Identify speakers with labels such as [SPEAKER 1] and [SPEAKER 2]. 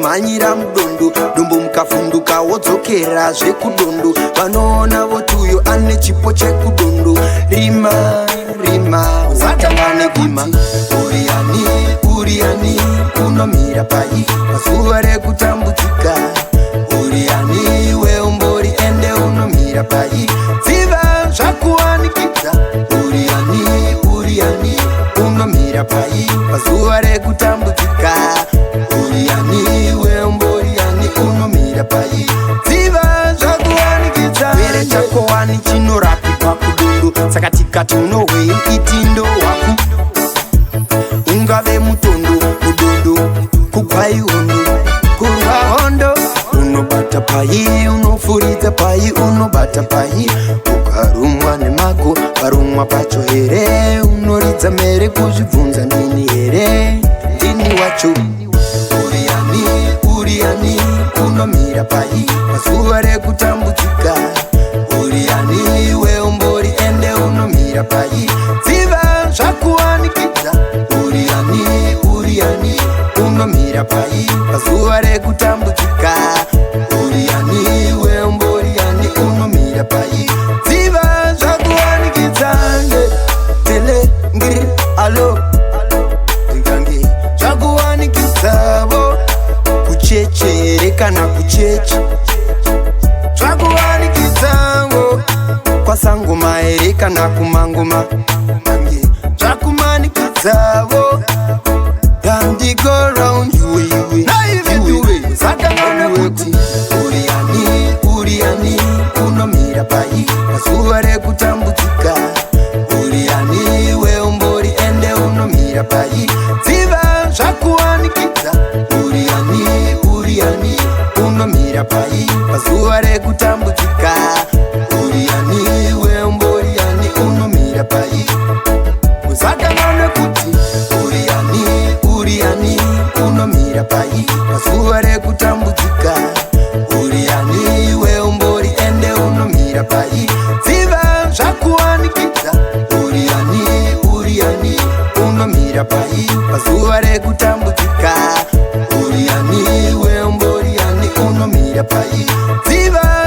[SPEAKER 1] Manyira mdundu dumbu mkafunduka wodzokera zvekudundu vanoona votuyo ane chipo chekudundu rima uzatangane rima uriani unomira pai pazuva rekutambudzika uriani weumbori ende unomira pai dziva zvakuwanikidza uriani unomira pai pazuva rekutambudzika uriani weumboriani unomira pai dziva zvakuwanikidza vere chakowani chinorapikwa kudundu saka tikati unohwei itindo waku ungave mutondo mudundu kugwai hundu kurwa hondo unobata pai unofuridza pai unobata pai ukarumwa nemago parumwa pacho here unoridza mere kuzvibvunza ndini here ndini wacho uriani unomira pai pazuva rekutambudzika uriani weumbori ende unomira pai dziva zvakuwanikidza uriani unomira pai pazuva rekutambudzika uriani weumboriani unomira pai dziva zvakuwanikidza tele ngiri alo ndikange zvakuwanikidzavo kuchechere kana kucheche zvakuwanikidzavo kwasangoma here kana kumangoma ange zvakumanikidzavo dandigo round iwe zakangana kuti uriani unomira pai pazuva rekutambudzika uriani weumbori ende unomira pai dziva zvakuwanikidza uriani unomira pai pazuva rekutambudzika uriani weumboriani unomira pai uzakangana kuti uriani unomira pai pazuva rekutambudzika uriani weumbori ende unomira pai dziva zvakuwanikidza uriani unomira pai pazuva rekutambudzika uriani weumboriani unomira pai dziva